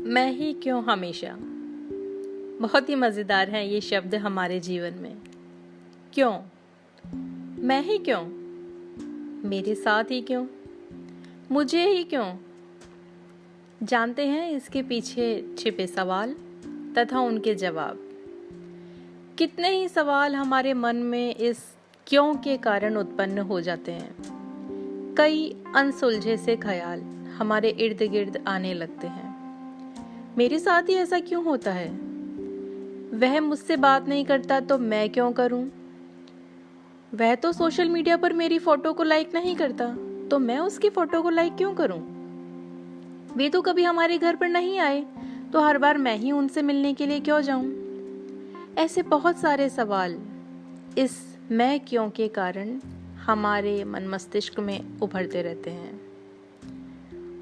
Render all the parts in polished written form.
मैं ही क्यों हमेशा। बहुत ही मज़ेदार है ये शब्द हमारे जीवन में। क्यों, मैं ही क्यों, मेरे साथ ही क्यों, मुझे ही क्यों। जानते हैं इसके पीछे छिपे सवाल तथा उनके जवाब। कितने ही सवाल हमारे मन में इस क्यों के कारण उत्पन्न हो जाते हैं। कई अनसुलझे से ख्याल हमारे इर्द गिर्द आने लगते हैं। मेरे साथ ही ऐसा क्यों होता है? वह मुझसे बात नहीं करता तो मैं क्यों करूं? वह तो सोशल मीडिया पर मेरी फोटो को लाइक नहीं करता तो मैं उसकी फोटो को लाइक क्यों करूं? वे तो कभी हमारे घर पर नहीं आए तो हर बार मैं ही उनसे मिलने के लिए क्यों जाऊं? ऐसे बहुत सारे सवाल इस मैं क्यों के कारण हमारे मन मस्तिष्क में उभरते रहते हैं।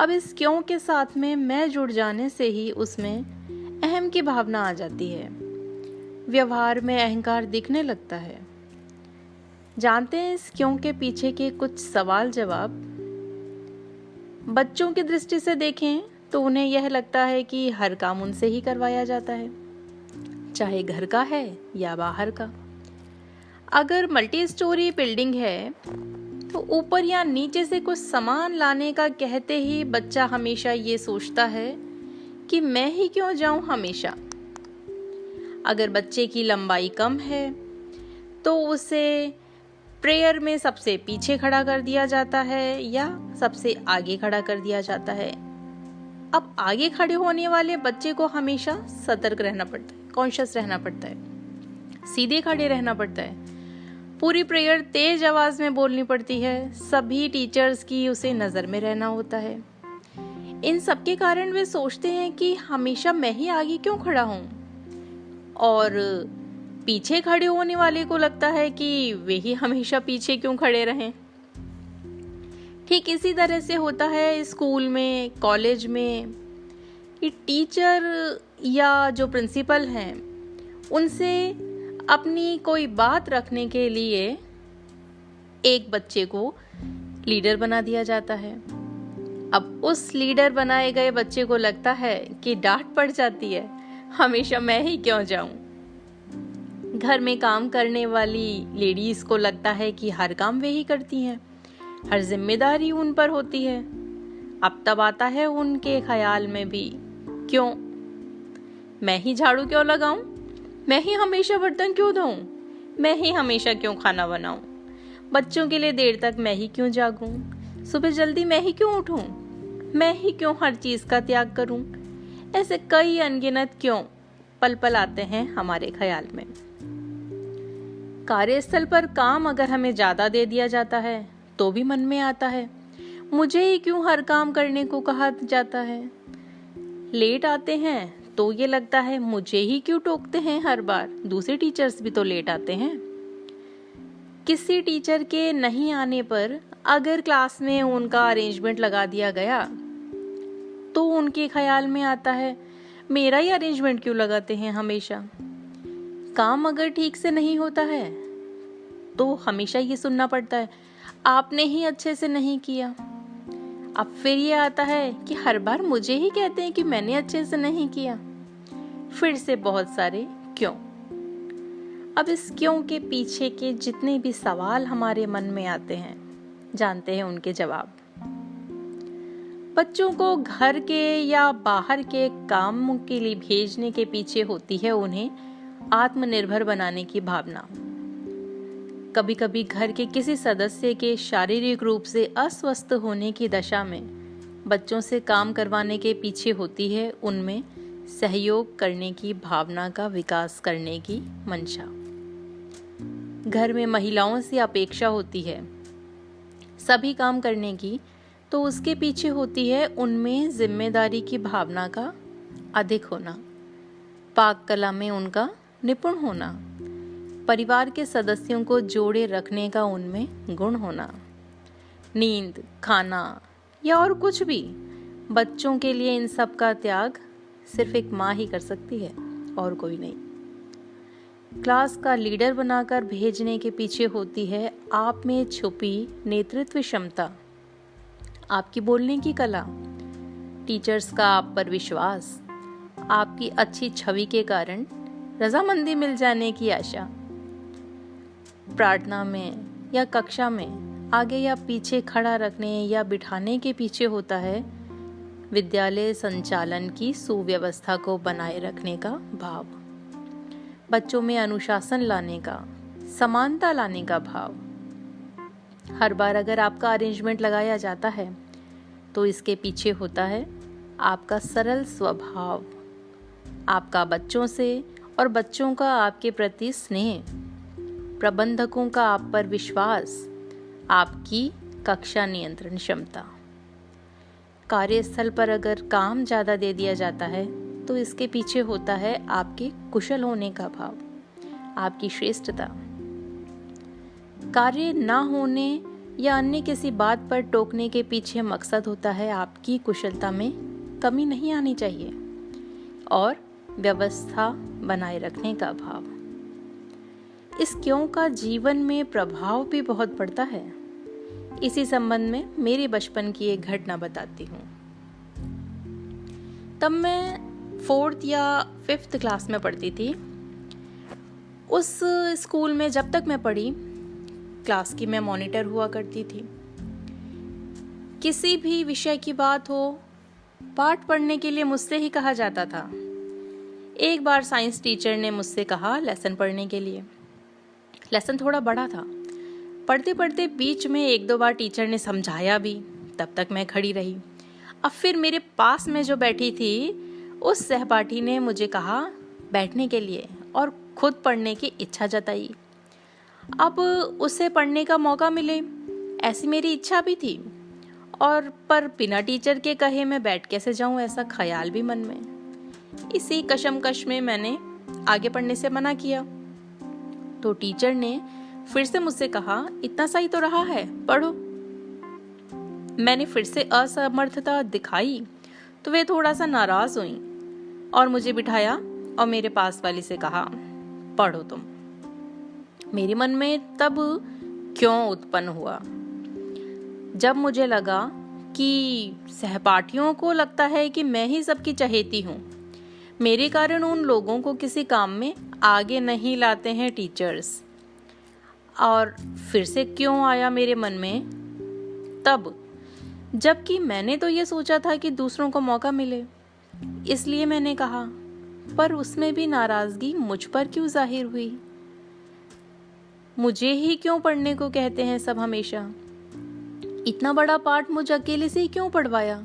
अब इस क्यों के साथ में मैं जुड़ जाने से ही उसमें अहम की भावना आ जाती है। व्यवहार में अहंकार दिखने लगता है। जानते हैं इस क्यों के पीछे के कुछ सवाल जवाब। बच्चों की दृष्टि से देखें तो उन्हें यह लगता है कि हर काम उनसे ही करवाया जाता है, चाहे घर का है या बाहर का। अगर मल्टी स्टोरी बिल्डिंग है तो ऊपर या नीचे से कुछ सामान लाने का कहते ही बच्चा हमेशा ये सोचता है कि मैं ही क्यों जाऊं हमेशा। अगर बच्चे की लंबाई कम है तो उसे प्रेयर में सबसे पीछे खड़ा कर दिया जाता है या सबसे आगे खड़ा कर दिया जाता है। अब आगे खड़े होने वाले बच्चे को हमेशा सतर्क रहना पड़ता है, कॉन्शियस रहना पड़ता है, सीधे खड़े रहना पड़ता है। पूरी प्रेयर तेज आवाज में बोलनी पड़ती है। सभी टीचर्स की उसे नजर में रहना होता है। इन सब के कारण वे सोचते हैं कि हमेशा मैं ही आगे क्यों खड़ा हूं, और पीछे खड़े होने वाले को लगता है कि वे ही हमेशा पीछे क्यों खड़े रहें। ठीक इसी तरह से होता है स्कूल में, कॉलेज में, कि टीचर या जो प्रिंसिपल हैं उनसे अपनी कोई बात रखने के लिए एक बच्चे को लीडर बना दिया जाता है। अब उस लीडर बनाए गए बच्चे को लगता है कि डांट पड़ जाती है, हमेशा मैं ही क्यों जाऊं। घर में काम करने वाली लेडीज को लगता है कि हर काम वे ही करती हैं, हर जिम्मेदारी उन पर होती है। अब तब आता है उनके ख्याल में भी क्यों, मैं ही झाड़ू क्यों लगाऊं, मैं ही हमेशा बर्तन क्यों धोऊं, मैं ही हमेशा क्यों खाना बनाऊं, बच्चों के लिए देर तक मैं ही क्यों जागूं, सुबह जल्दी मैं ही क्यों उठूं, मैं ही क्यों हर चीज का त्याग करूं। ऐसे कई अनगिनत क्यों पल पल आते हैं हमारे ख्याल में। कार्यस्थल पर काम अगर हमें ज्यादा दे दिया जाता है तो भी मन में आता है, मुझे ही क्यों हर काम करने को कहा जाता है। लेट आते हैं तो ये लगता है मुझे ही क्यों टोकते हैं हर बार, दूसरे टीचर्स भी तो लेट आते हैं। किसी टीचर के नहीं आने पर अगर क्लास में उनका अरेंजमेंट लगा दिया गया तो उनके ख्याल में आता है मेरा ही अरेंजमेंट क्यों लगाते हैं हमेशा। काम अगर ठीक से नहीं होता है तो हमेशा ये सुनना पड़ता है आपने ही अच्छे से नहीं किया। अब फिर ये आता है कि हर बार मुझे ही कहते हैं कि मैंने अच्छे से नहीं किया। फिर से बहुत सारे क्यों। अब इस क्यों के पीछे के जितने भी सवाल हमारे मन में आते हैं, जानते हैं उनके जवाब। बच्चों को घर के या बाहर के काम के लिए भेजने के पीछे होती है उन्हें आत्मनिर्भर बनाने की भावना। कभी कभी घर के किसी सदस्य के शारीरिक रूप से अस्वस्थ होने की दशा में बच्चों से काम करवाने के पीछे होती है उनमें सहयोग करने की भावना का विकास करने की मंशा। घर में महिलाओं से अपेक्षा होती है सभी काम करने की, तो उसके पीछे होती है उनमें जिम्मेदारी की भावना का अधिक होना, पाक कला में उनका निपुण होना, परिवार के सदस्यों को जोड़े रखने का उनमें गुण होना। नींद, खाना या और कुछ भी, बच्चों के लिए इन सब का त्याग सिर्फ एक माँ ही कर सकती है और कोई नहीं। क्लास का लीडर बनाकर भेजने के पीछे होती है आप में छुपी नेतृत्व क्षमता, आपकी बोलने की कला, टीचर्स का आप पर विश्वास, आपकी अच्छी छवि के कारण रजामंदी मिल जाने की आशा। प्रार्थना में या कक्षा में आगे या पीछे खड़ा रखने या बिठाने के पीछे होता है विद्यालय संचालन की सुव्यवस्था को बनाए रखने का भाव, बच्चों में अनुशासन लाने का, समानता लाने का भाव। हर बार अगर आपका अरेंजमेंट लगाया जाता है तो इसके पीछे होता है आपका सरल स्वभाव, आपका बच्चों से और बच्चों का आपके प्रति स्नेह, प्रबंधकों का आप पर विश्वास, आपकी कक्षा नियंत्रण क्षमता। कार्यस्थल पर अगर काम ज़्यादा दे दिया जाता है तो इसके पीछे होता है आपके कुशल होने का भाव, आपकी श्रेष्ठता। कार्य ना होने या अन्य किसी बात पर टोकने के पीछे मकसद होता है आपकी कुशलता में कमी नहीं आनी चाहिए और व्यवस्था बनाए रखने का भाव। इस क्यों का जीवन में प्रभाव भी बहुत पड़ता है। इसी संबंध में मेरे बचपन की एक घटना बताती हूँ। तब मैं 4th या 5th क्लास में पढ़ती थी। उस स्कूल में जब तक मैं पढ़ी, क्लास की मैं मॉनिटर हुआ करती थी। किसी भी विषय की बात हो, पाठ पढ़ने के लिए मुझसे ही कहा जाता था। एक बार साइंस टीचर ने मुझसे कहा लेसन पढ़ने के लिए। लेसन थोड़ा बड़ा था। पढ़ते पढ़ते बीच में 1-2 बार टीचर ने समझाया भी, तब तक मैं खड़ी रही। अब फिर मेरे पास में जो बैठी थी उस सहपाठी ने मुझे कहा बैठने के लिए और खुद पढ़ने की इच्छा जताई। अब उसे पढ़ने का मौका मिले ऐसी मेरी इच्छा भी थी, और पर बिना टीचर के कहे मैं बैठ कैसे जाऊं, ऐसा ख्याल भी मन में। इसी कशमकश में मैंने आगे पढ़ने से मना किया तो टीचर ने फिर से मुझसे कहा इतना सही तो रहा है, पढ़ो। मैंने फिर से असमर्थता दिखाई तो वे थोड़ा सा नाराज हुई और मुझे बिठाया और मेरे पास वाली से कहा पढ़ो तुम। मेरे मन में तब क्यों उत्पन्न हुआ, जब मुझे लगा कि सहपाठियों को लगता है कि मैं ही सबकी चहेती हूँ, मेरे कारण उन लोगों को किसी काम में आगे नहीं लाते हैं टीचर्स। और फिर से क्यों आया मेरे मन में तब, जबकि मैंने तो ये सोचा था कि दूसरों को मौका मिले। इसलिए मैंने कहा, पर उसमें भी नाराजगी मुझ पर क्यों जाहिर हुई। मुझे ही क्यों पढ़ने को कहते हैं सब हमेशा। इतना बड़ा पाठ मुझ अकेले से ही क्यों पढ़वाया।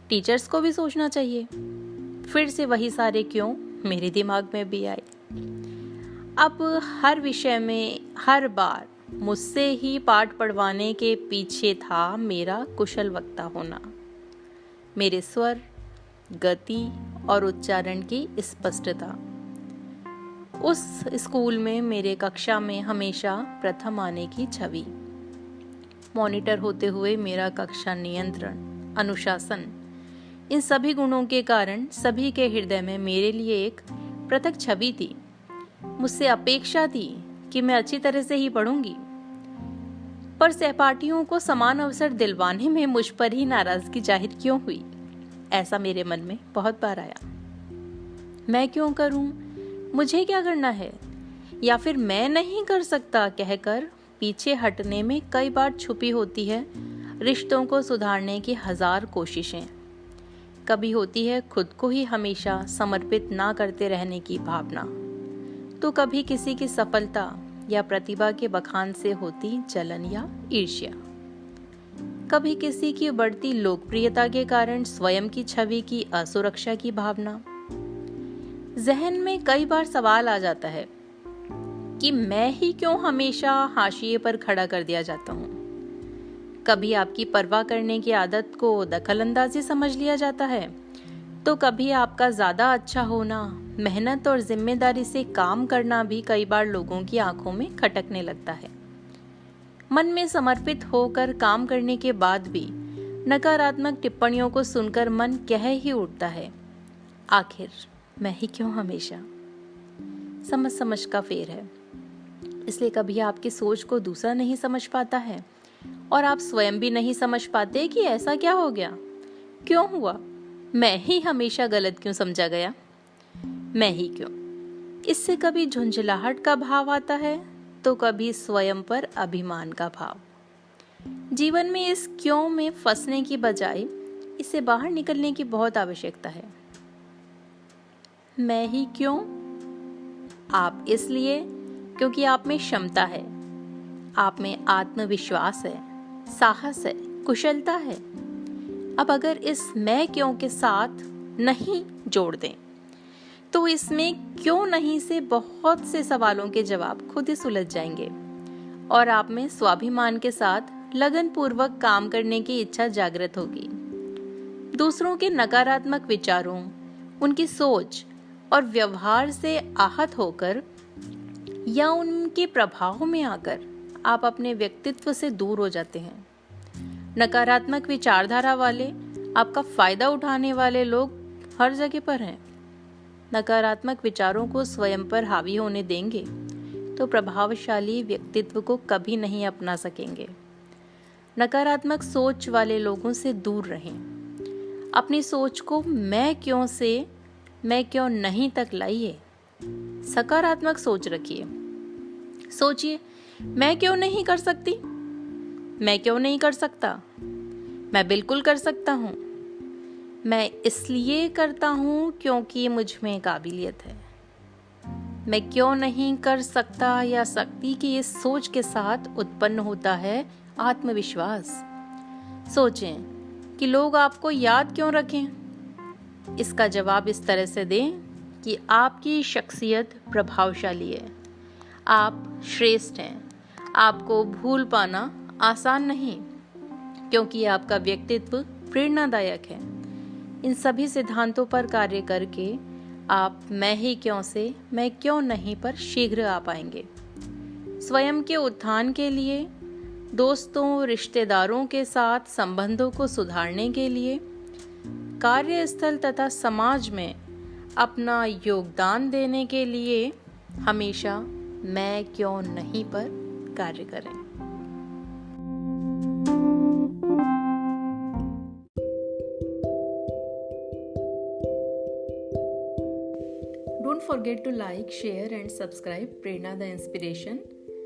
टीचर्स को भी सोचना चाहिए। फिर से वही सारे क्यों मेरे दिमाग में भी आए। अब हर विषय में हर बार मुझसे ही पाठ पढ़वाने के पीछे था मेरा कुशल वक्ता होना, मेरे स्वर, गति और उच्चारण की स्पष्टता। उस स्कूल में मेरे कक्षा में हमेशा प्रथम आने की छवि। मॉनिटर होते हुए मेरा कक्षा नियंत्रण, अनुशासन, इन सभी गुणों के कारण सभी के हृदय में मेरे लिए एक पृथक छवि थी। मुझसे अपेक्षा थी कि मैं अच्छी तरह से ही पढ़ूंगी, पर सहपाठियों को समान अवसर दिलवाने में मुझ पर ही नाराजगी जाहिर क्यों हुई, ऐसा मेरे मन में बहुत बार आया। मैं क्यों करूं, मुझे क्या करना है, या फिर मैं नहीं कर सकता कहकर पीछे हटने में कई बार छुपी होती है रिश्तों को सुधारने की 1000 कोशिशें। कभी होती है खुद को ही हमेशा समर्पित ना करते रहने की भावना, तो कभी किसी की सफलता या प्रतिभा के बखान से होती जलन या ईर्ष्या, कभी किसी की बढ़ती लोकप्रियता के कारण स्वयं की छवि की असुरक्षा की भावना। जहन में कई बार सवाल आ जाता है कि मैं ही क्यों हमेशा हाशिए पर खड़ा कर दिया जाता हूँ। कभी आपकी परवाह करने की आदत को दखलंदाजी समझ लिया जाता है, तो कभी आपका ज्यादा अच्छा होना, मेहनत और जिम्मेदारी से काम करना भी कई बार लोगों की आंखों में खटकने लगता है। मन में समर्पित होकर काम करने के बाद भी नकारात्मक टिप्पणियों को सुनकर मन कह ही उठता है, आखिर मैं ही क्यों हमेशा। समझ समझ का फेर है। इसलिए कभी आपकी सोच को दूसरा नहीं समझ पाता है और आप स्वयं भी नहीं समझ पाते कि ऐसा क्या हो गया, क्यों हुआ। मैं ही हमेशा गलत क्यों समझा गया, मैं ही क्यों। इससे कभी झुंझलाहट का भाव आता है तो कभी स्वयं पर अभिमान का भाव। जीवन में इस क्यों में फंसने की बजाय इससे बाहर निकलने की बहुत आवश्यकता है। मैं ही क्यों? आप इसलिए क्योंकि आप में क्षमता है, आप में आत्मविश्वास है, साहस है, कुशलता है। अब अगर इस मैं क्यों के साथ नहीं जोड़ दें तो इसमें क्यों नहीं से बहुत से सवालों के जवाब खुद ही सुलझ जाएंगे और आप में स्वाभिमान के साथ लगनपूर्वक काम करने की इच्छा जागृत होगी। दूसरों के नकारात्मक विचारों, उनकी सोच और व्यवहार से आहत होकर या उनके प्रभाव में आकर आप अपने व्यक्तित्व से दूर हो जाते हैं। नकारात्मक विचारधारा वाले, आपका फायदा उठाने वाले लोग हर जगह पर हैं। नकारात्मक विचारों को स्वयं पर हावी होने देंगे तो प्रभावशाली व्यक्तित्व को कभी नहीं अपना सकेंगे। नकारात्मक सोच वाले लोगों से दूर रहें। अपनी सोच को मैं क्यों से मैं क्यों नहीं तक लाइए। सकारात्मक सोच रखिए। सोचिए, मैं क्यों नहीं कर सकती, मैं क्यों नहीं कर सकता, मैं बिल्कुल कर सकता हूँ। मैं इसलिए करता हूँ क्योंकि मुझ में काबिलियत है। मैं क्यों नहीं कर सकता या सकती की इस सोच के साथ उत्पन्न होता है आत्मविश्वास। सोचें कि लोग आपको याद क्यों रखें। इसका जवाब इस तरह से दें कि आपकी शख्सियत प्रभावशाली है, आप श्रेष्ठ हैं। आपको भूल पाना आसान नहीं क्योंकि आपका व्यक्तित्व प्रेरणादायक है। इन सभी सिद्धांतों पर कार्य करके आप मैं ही क्यों से मैं क्यों नहीं पर शीघ्र आ पाएंगे। स्वयं के उत्थान के लिए, दोस्तों, रिश्तेदारों के साथ संबंधों को सुधारने के लिए, कार्यस्थल तथा समाज में अपना योगदान देने के लिए हमेशा मैं क्यों नहीं पर कार्य करें। Don't forget to like, share and subscribe Prerna the Inspiration.